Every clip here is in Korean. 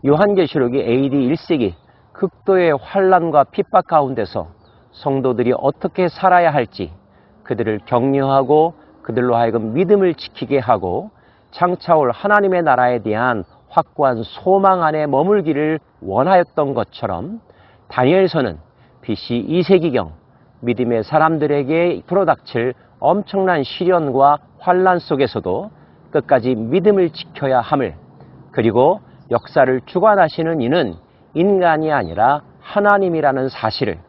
요한계시록이 AD 1세기 극도의 환난과 핍박 가운데서 성도들이 어떻게 살아야 할지 그들을 격려하고 그들로 하여금 믿음을 지키게 하고 장차올 하나님의 나라에 대한 확고한 소망 안에 머물기를 원하였던 것처럼 다니엘서는 BC 2세기경 믿음의 사람들에게 불어닥칠 엄청난 시련과 환난 속에서도 끝까지 믿음을 지켜야 함을, 그리고 역사를 주관하시는 이는 인간이 아니라 하나님이라는 사실을,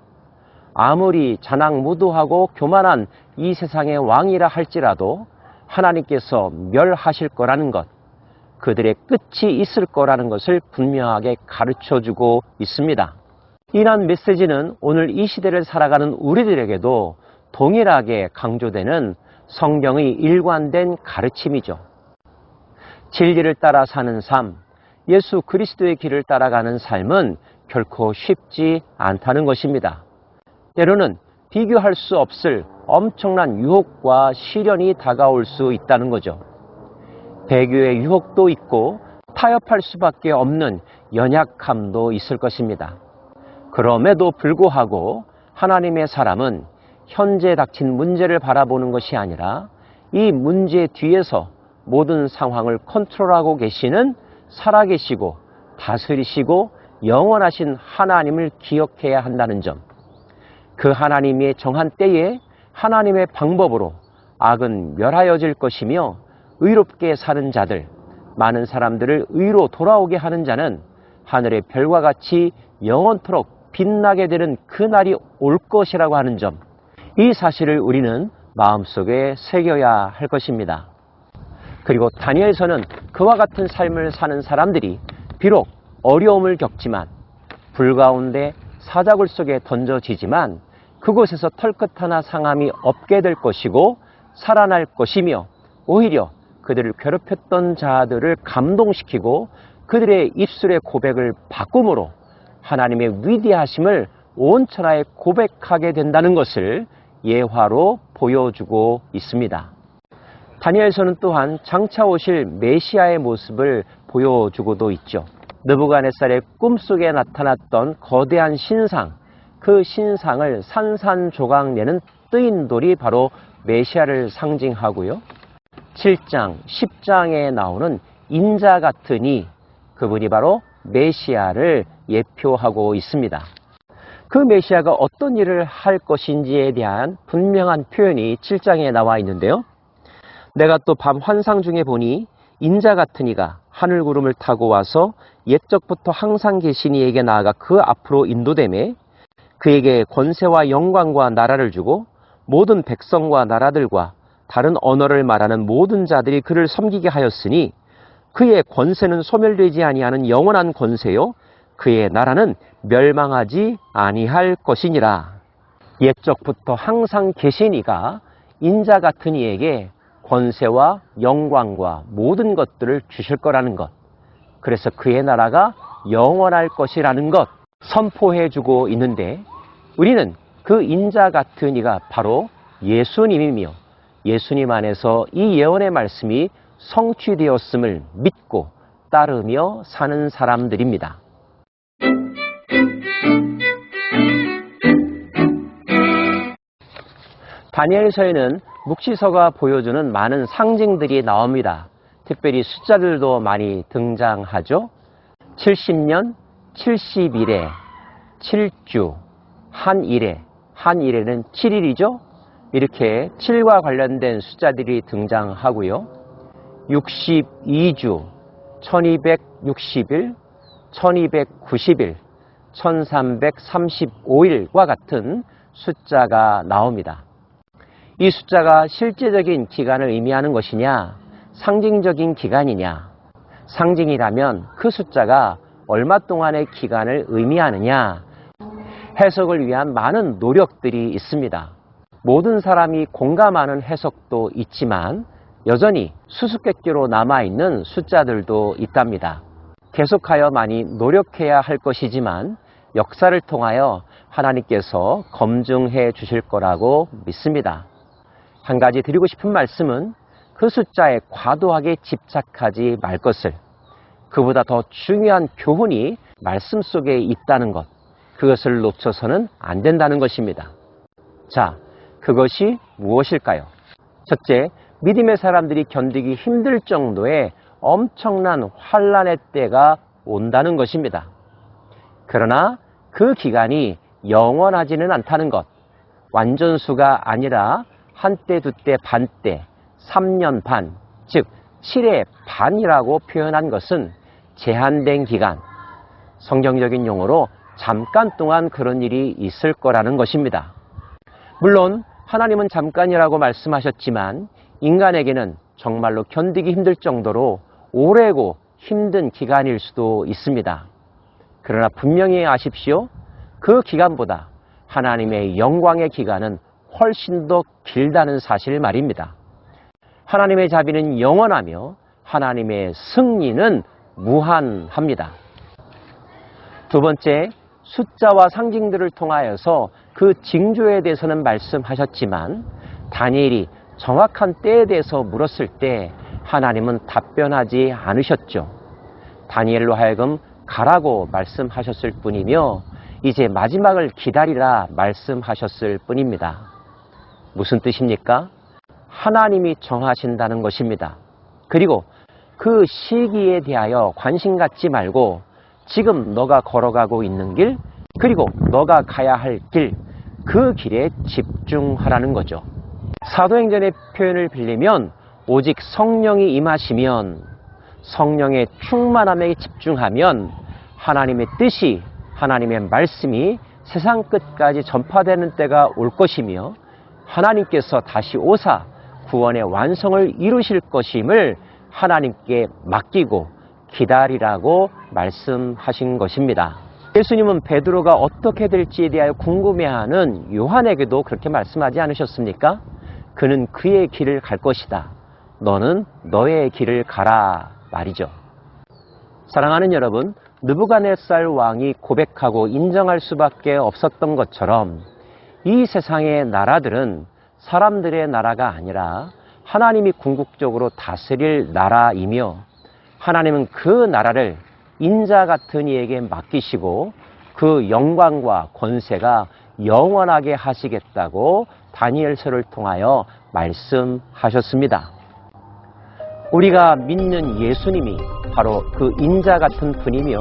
아무리 자랑무도하고 교만한 이 세상의 왕이라 할지라도 하나님께서 멸하실 거라는 것, 그들의 끝이 있을 거라는 것을 분명하게 가르쳐주고 있습니다. 이러한 메시지는 오늘 이 시대를 살아가는 우리들에게도 동일하게 강조되는 성경의 일관된 가르침이죠. 진리를 따라 사는 삶, 예수 그리스도의 길을 따라가는 삶은 결코 쉽지 않다는 것입니다. 때로는 비교할 수 없을 엄청난 유혹과 시련이 다가올 수 있다는 거죠. 배교의 유혹도 있고 타협할 수밖에 없는 연약함도 있을 것입니다. 그럼에도 불구하고 하나님의 사람은 현재 닥친 문제를 바라보는 것이 아니라 이 문제 뒤에서 모든 상황을 컨트롤하고 계시는 살아계시고 다스리시고 영원하신 하나님을 기억해야 한다는 점, 그 하나님의 정한 때에 하나님의 방법으로 악은 멸하여질 것이며 의롭게 사는 자들, 많은 사람들을 의로 돌아오게 하는 자는 하늘의 별과 같이 영원토록 빛나게 되는 그날이 올 것이라고 하는 점, 이 사실을 우리는 마음속에 새겨야 할 것입니다. 그리고 다니엘서는 그와 같은 삶을 사는 사람들이 비록 어려움을 겪지만, 불 가운데 사자굴 속에 던져지지만 그곳에서 털끝 하나 상함이 없게 될 것이고 살아날 것이며, 오히려 그들을 괴롭혔던 자들을 감동시키고 그들의 입술의 고백을 바꿈으로 하나님의 위대하심을 온 천하에 고백하게 된다는 것을 예화로 보여주고 있습니다. 다니엘서는 또한 장차 오실 메시아의 모습을 보여주고도 있죠. 느부갓네살의 꿈속에 나타났던 거대한 신상, 그 신상을 산산조각 내는 뜨인 돌이 바로 메시아를 상징하고요. 7장, 10장에 나오는 인자 같은 이, 그분이 바로 메시아를 예표하고 있습니다. 그 메시아가 어떤 일을 할 것인지에 대한 분명한 표현이 7장에 나와 있는데요. 내가 또 밤 환상 중에 보니 인자 같은 이가 하늘 구름을 타고 와서 옛적부터 항상 계신 이에게 나아가 그 앞으로 인도되매 그에게 권세와 영광과 나라를 주고 모든 백성과 나라들과 다른 언어를 말하는 모든 자들이 그를 섬기게 하였으니 그의 권세는 소멸되지 아니하는 영원한 권세요 그의 나라는 멸망하지 아니할 것이니라. 옛적부터 항상 계신 이가 인자 같은 이에게 권세와 영광과 모든 것들을 주실 거라는 것, 그래서 그의 나라가 영원할 것이라는 것 선포해주고 있는데, 우리는 그 인자 같은 이가 바로 예수님이며 예수님 안에서 이 예언의 말씀이 성취되었음을 믿고 따르며 사는 사람들입니다. 다니엘서에는 묵시서가 보여주는 많은 상징들이 나옵니다. 특별히 숫자들도 많이 등장하죠. 70년, 70일에, 7주, 한일에, 한일에는 7일이죠. 이렇게 7과 관련된 숫자들이 등장하고요. 62주, 1260일, 1290일, 1335일과 같은 숫자가 나옵니다. 이 숫자가 실제적인 기간을 의미하는 것이냐, 상징적인 기간이냐, 상징이라면 그 숫자가 얼마 동안의 기간을 의미하느냐, 해석을 위한 많은 노력들이 있습니다. 모든 사람이 공감하는 해석도 있지만 여전히 수수께끼로 남아있는 숫자들도 있답니다. 계속하여 많이 노력해야 할 것이지만 역사를 통하여 하나님께서 검증해 주실 거라고 믿습니다. 한 가지 드리고 싶은 말씀은 그 숫자에 과도하게 집착하지 말 것을, 그보다 더 중요한 교훈이 말씀 속에 있다는 것, 그것을 놓쳐서는 안 된다는 것입니다. 자, 그것이 무엇일까요? 첫째, 믿음의 사람들이 견디기 힘들 정도의 엄청난 환난의 때가 온다는 것입니다. 그러나 그 기간이 영원하지는 않다는 것, 완전수가 아니라 한때, 두때, 반때, 3년 반, 즉 7의 반이라고 표현한 것은 제한된 기간, 성경적인 용어로 잠깐 동안 그런 일이 있을 거라는 것입니다. 물론 하나님은 잠깐이라고 말씀하셨지만 인간에게는 정말로 견디기 힘들 정도로 오래고 힘든 기간일 수도 있습니다. 그러나 분명히 아십시오. 그 기간보다 하나님의 영광의 기간은 훨씬 더 길다는 사실 말입니다. 하나님의 자비는 영원하며 하나님의 승리는 무한합니다. 두 번째, 숫자와 상징들을 통하여서 그 징조에 대해서는 말씀하셨지만 다니엘이 정확한 때에 대해서 물었을 때 하나님은 답변하지 않으셨죠. 다니엘로 하여금 가라고 말씀하셨을 뿐이며 이제 마지막을 기다리라 말씀하셨을 뿐입니다. 무슨 뜻입니까? 하나님이 정하신다는 것입니다. 그리고 그 시기에 대하여 관심 갖지 말고 지금 너가 걸어가고 있는 길, 그리고 너가 가야 할 길, 그 길에 집중하라는 거죠. 사도행전의 표현을 빌리면 오직 성령이 임하시면, 성령의 충만함에 집중하면 하나님의 뜻이, 하나님의 말씀이 세상 끝까지 전파되는 때가 올 것이며 하나님께서 다시 오사 구원의 완성을 이루실 것임을 하나님께 맡기고 기다리라고 말씀하신 것입니다. 예수님은 베드로가 어떻게 될지에 대하여 궁금해하는 요한에게도 그렇게 말씀하지 않으셨습니까? 그는 그의 길을 갈 것이다. 너는 너의 길을 가라 말이죠. 사랑하는 여러분, 느부갓네살 왕이 고백하고 인정할 수밖에 없었던 것처럼 이 세상의 나라들은 사람들의 나라가 아니라 하나님이 궁극적으로 다스릴 나라이며 하나님은 그 나라를 인자 같은 이에게 맡기시고 그 영광과 권세가 영원하게 하시겠다고 다니엘서를 통하여 말씀하셨습니다. 우리가 믿는 예수님이 바로 그 인자 같은 분이며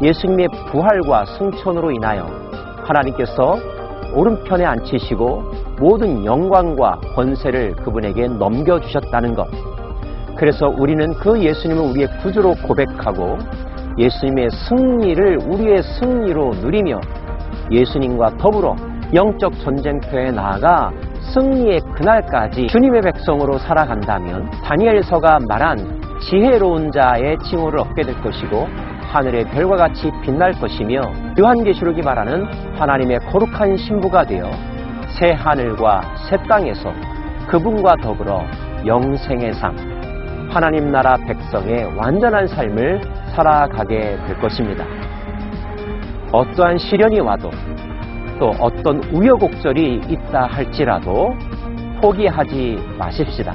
예수님의 부활과 승천으로 인하여 하나님께서 오른편에 앉히시고 모든 영광과 권세를 그분에게 넘겨주셨다는 것. 그래서 우리는 그 예수님을 우리의 구주로 고백하고 예수님의 승리를 우리의 승리로 누리며 예수님과 더불어 영적 전쟁터에 나아가 승리의 그날까지 주님의 백성으로 살아간다면 다니엘서가 말한 지혜로운 자의 칭호를 얻게 될 것이고 하늘의 별과 같이 빛날 것이며 요한계시록이 말하는 하나님의 거룩한 신부가 되어 새 하늘과 새 땅에서 그분과 더불어 영생의 삶, 하나님 나라 백성의 완전한 삶을 살아가게 될 것입니다. 어떠한 시련이 와도 또 어떤 우여곡절이 있다 할지라도 포기하지 마십시다.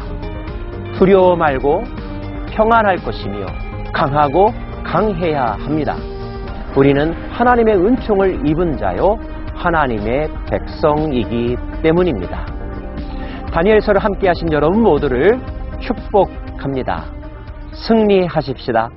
두려워 말고 평안할 것이며 강하고 강해야 합니다. 우리는 하나님의 은총을 입은 자요 하나님의 백성이기 때문입니다. 다니엘서를 함께 하신 여러분 모두를 축복합니다. 승리하십시다.